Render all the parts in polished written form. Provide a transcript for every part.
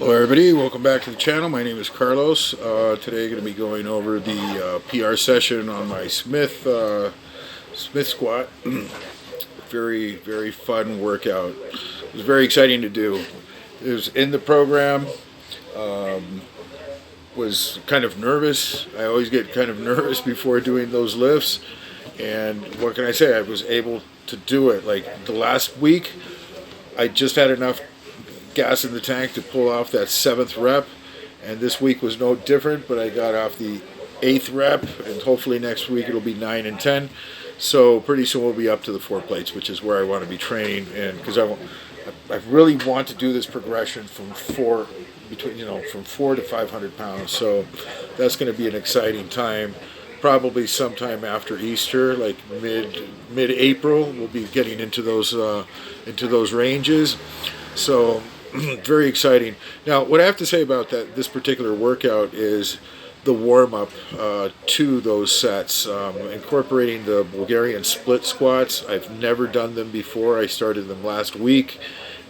Hello everybody, welcome back to the channel. My name is Carlos. Today I'm going to be going over the PR session on my Smith squat. Very fun workout. It was very exciting to do. It was in the program. Was kind of nervous. I always get kind of nervous before doing those lifts. And what can I say? I was able to do it. Like the last week, I just had enough gas in the tank to pull off that 7th rep, and this week was no different, but I got off the 8th rep, and hopefully next week it'll be 9 and 10. So pretty soon we'll be up to the 4 plates, which is where I want to be training, and because I really want to do this progression from 4 to 500 pounds. So that's going to be an exciting time. Probably sometime after Easter, like mid-April, we'll be getting into those ranges. So very exciting. Now, what I have to say about this particular workout is the warm-up to those sets, incorporating the Bulgarian split squats. I've never done them before. I started them last week,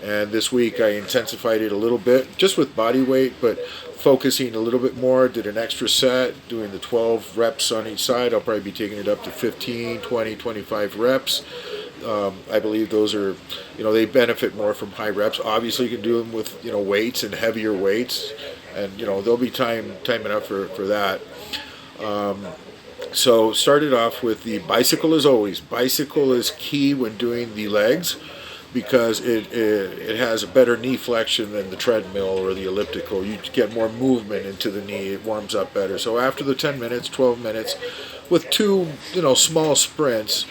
and this week I intensified it a little bit, just with body weight, but focusing a little bit more. Did an extra set, doing the 12 reps on each side. I'll probably be taking it up to 15, 20, 25 reps. I believe those are, they benefit more from high reps. Obviously, you can do them with, weights and heavier weights, and, there'll be time enough for that. So started off with the bicycle as always. Bicycle is key when doing the legs because it has a better knee flexion than the treadmill or the elliptical. You get more movement into the knee. It warms up better. So after the 10 minutes, 12 minutes, with 2, small sprints,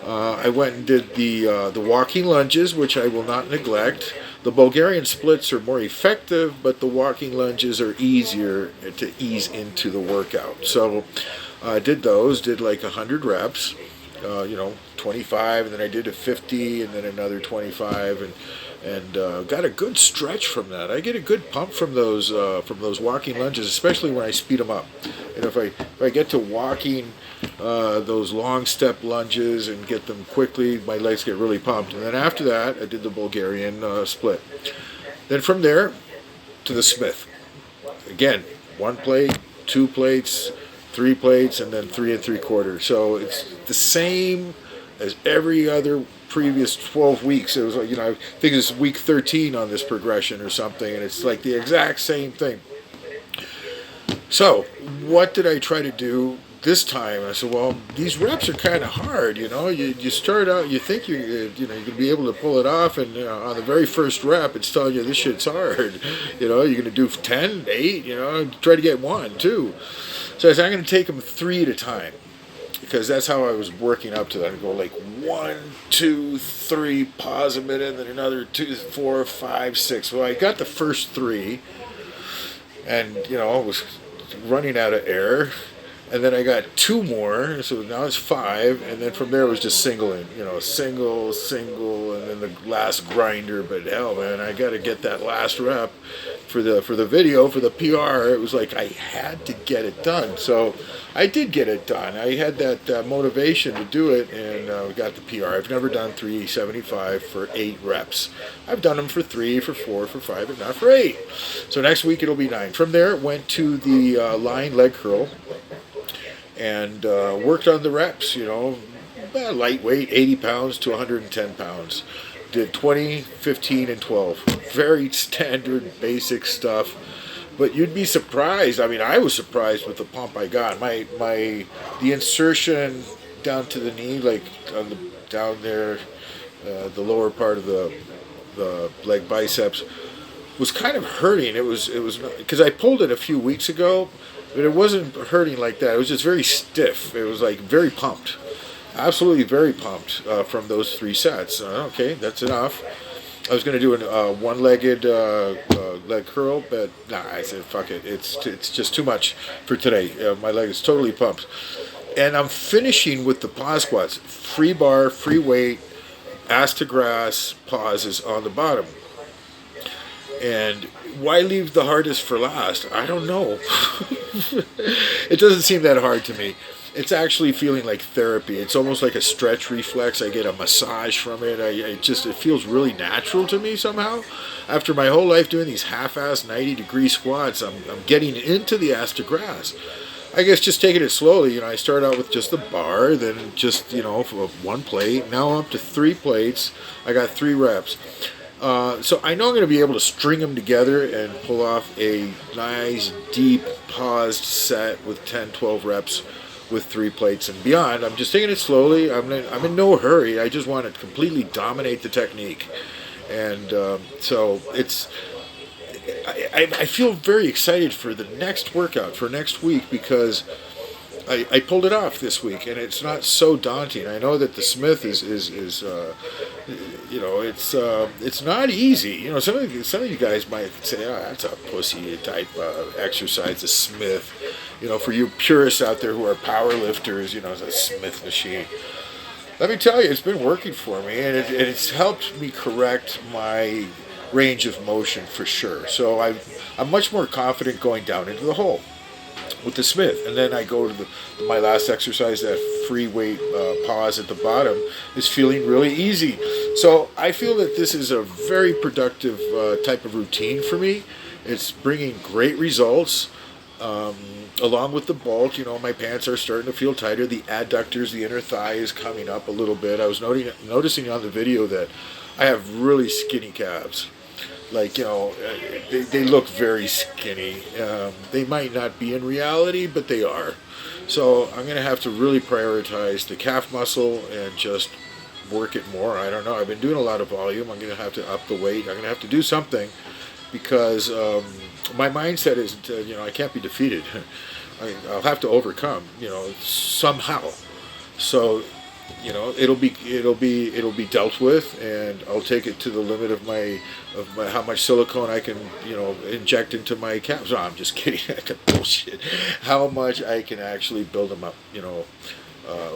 I went and did the walking lunges, which I will not neglect. The Bulgarian splits are more effective, but the walking lunges are easier to ease into the workout. So I did those, did like 100 reps, 25, and then I did a 50, and then another 25, and got a good stretch from that. I get a good pump from those walking lunges, especially when I speed them up. And if I get to walking those long step lunges and get them quickly, my legs get really pumped. And then after that, I did the Bulgarian split. Then from there to the Smith. Again, 1 plate, 2 plates, 3 plates, and then 3 3/4. So it's the same as every other previous 12 weeks. It was like, I think it's week 13 on this progression or something, and it's like the exact same thing. So what did I try to do this time? I said, well, these reps are kind of hard. You start out, you think you're going to be able to pull it off, and on the very first rep, it's telling you this shit's hard. You're going to do 10, 8, try to get 1, 2. So I said, I'm going to take them 3 at a time, because that's how I was working up to that. I'd go like 1, 2, 3, pause a minute, and then another 2, 4, 5, 6. Well, I got the first 3, and I was running out of air. And then I got 2 more, so now it's 5, and then from there it was just singling, single, and then the last grinder. But hell, man, I got to get that last rep for the video, for the PR. It was like I had to get it done, so I did get it done. I had that motivation to do it, and we got the PR. I've never done 375 for 8 reps. I've done them for 3, for 4, for 5, but not for 8. So next week it'll be 9. From there, it went to the lying leg curl. And worked on the reps, lightweight, 80 pounds to 110 pounds. Did 20, 15, and 12. Very standard, basic stuff. But you'd be surprised. I mean, I was surprised with the pump I got. The insertion down to the knee, like down there, the lower part of the leg biceps, was kind of hurting. It was because I pulled it a few weeks ago. But it wasn't hurting like that. It was just very stiff. It was like very pumped. Absolutely very pumped from those 3 sets. Okay, that's enough. I was going to do a one-legged leg curl, but nah, I said, fuck it. It's just too much for today. My leg is totally pumped. And I'm finishing with the pause squats. Free bar, free weight, ass to grass, pauses on the bottom. And why leave the hardest for last? I don't know. It doesn't seem that hard to me. It's actually feeling like therapy. It's almost like a stretch reflex. I get a massage from it. It feels really natural to me somehow. After my whole life doing these half-ass 90-degree squats, I'm getting into the ass to grass. I guess just taking it slowly. I start out with just the bar, then just, one plate. Now I'm up to 3 plates. I got 3 reps. So I know I'm going to be able to string them together and pull off a nice, deep, paused set with 10, 12 reps with 3 plates and beyond. I'm just taking it slowly. I'm in no hurry. I just want to completely dominate the technique. And so I feel very excited for the next workout, for next week, because I pulled it off this week, and it's not so daunting. I know that the Smith is it's not easy. Some of you guys might say, oh, that's a pussy type exercise, the Smith. For you purists out there who are power lifters, it's a Smith machine. Let me tell you, it's been working for me, and it's helped me correct my range of motion for sure. So I'm much more confident going down into the hole with the Smith. And then I go to my last exercise, that free weight pause at the bottom is feeling really easy. So I feel that this is a very productive type of routine for me. It's bringing great results. Along with the bulk, my pants are starting to feel tighter. The adductors, the inner thigh is coming up a little bit. I was noticing on the video that I have really skinny calves. Like, they look very skinny. They might not be in reality, but they are. So I'm going to have to really prioritize the calf muscle and just work it more. I don't know. I've been doing a lot of volume. I'm going to have to up the weight. I'm going to have to do something because my mindset is, I can't be defeated. I'll have to overcome, somehow. So, it'll be dealt with, and I'll take it to the limit of my how much silicone I can, inject into my calves. No, I'm just kidding. That's bullshit. How much I can actually build them up,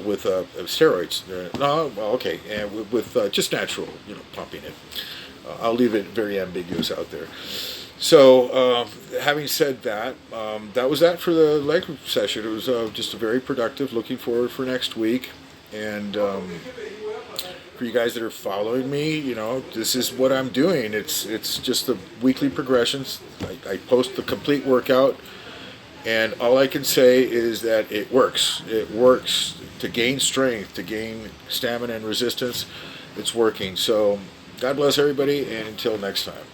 with steroids. No, well, okay, and with just natural, pumping it. I'll leave it very ambiguous out there. So, having said that, that was that for the leg session. It was just a very productive. Looking forward for next week. And for you guys that are following me, this is what I'm doing. It's just the weekly progressions. I post the complete workout, and all I can say is that it works. It works to gain strength, to gain stamina and resistance. It's working. So, God bless everybody, and until next time.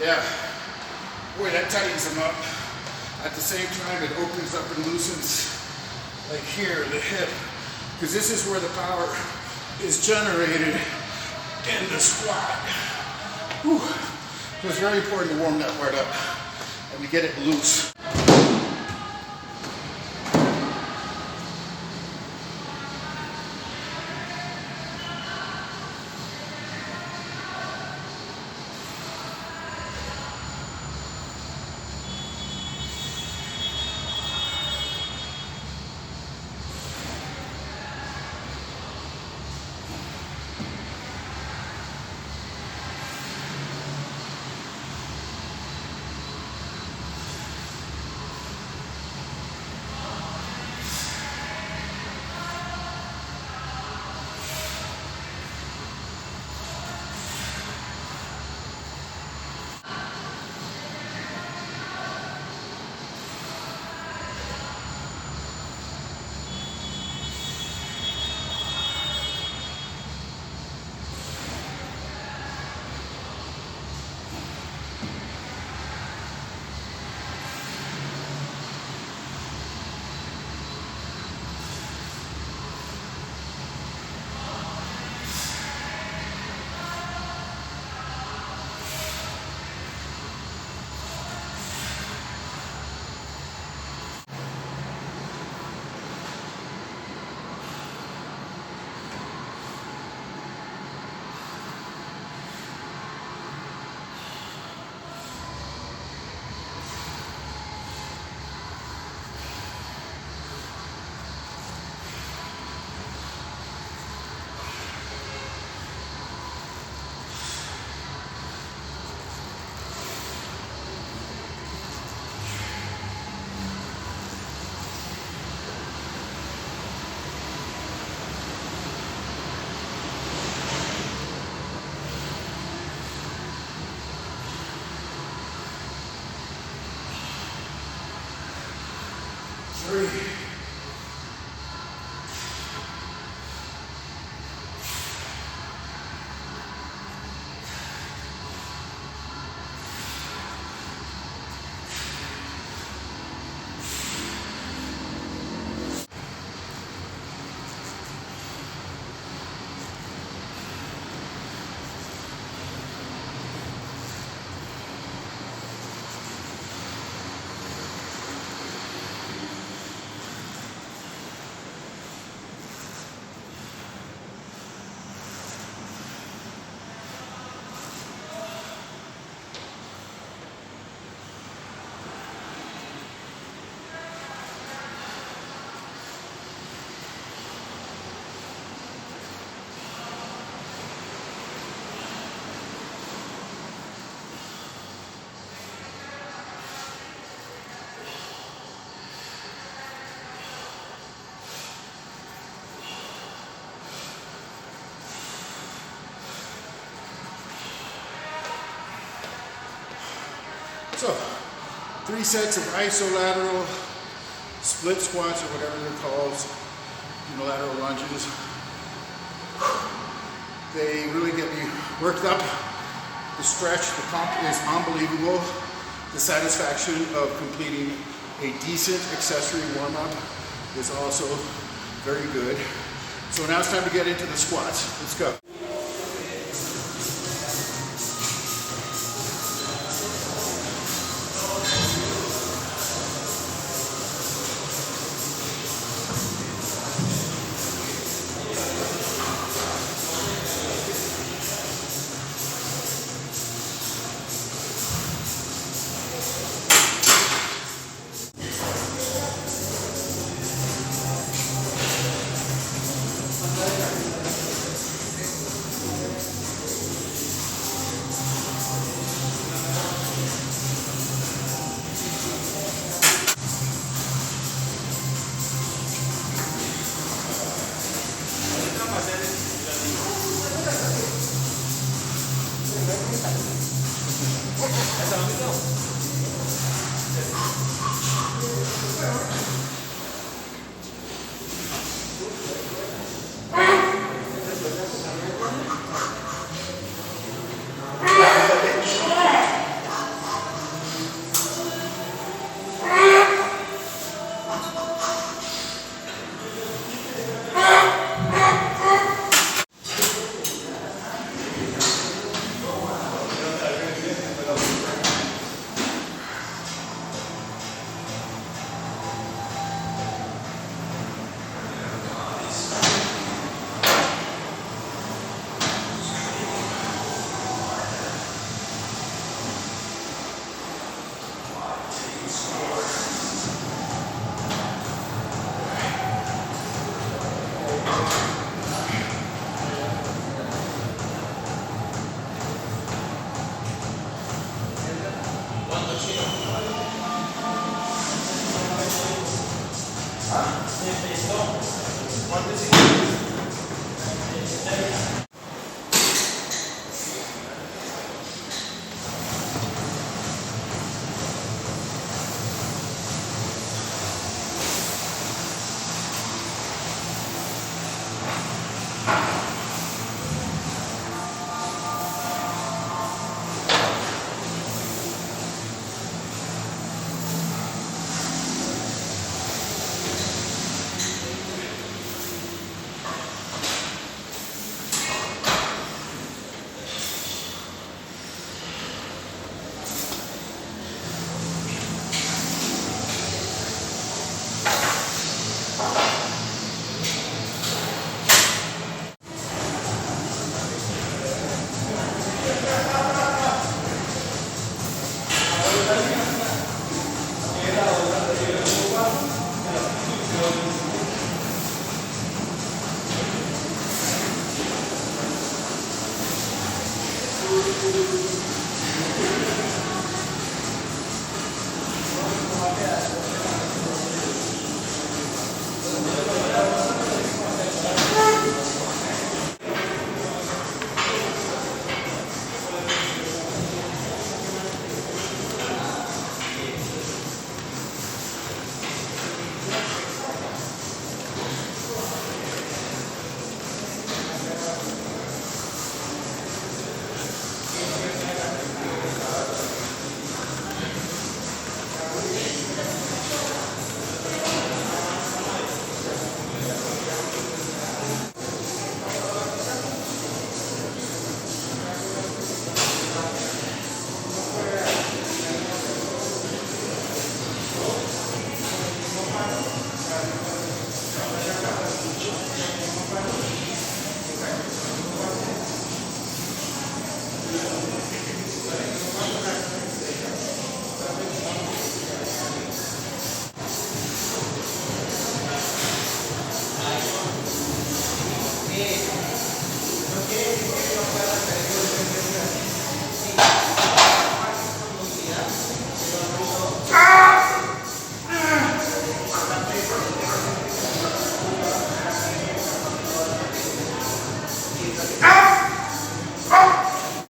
yeah. Boy, that tightens them up. At the same time, it opens up and loosens, like here, the hip. Because this is where the power is generated in the squat. Whew. So it's very important to warm that part up and to get it loose. Three. So, 3 sets of isolateral split squats, or whatever they're called, unilateral lunges. They really get me worked up. The stretch, the pump is unbelievable. The satisfaction of completing a decent accessory warm-up is also very good. So now it's time to get into the squats. Let's go. Yeah.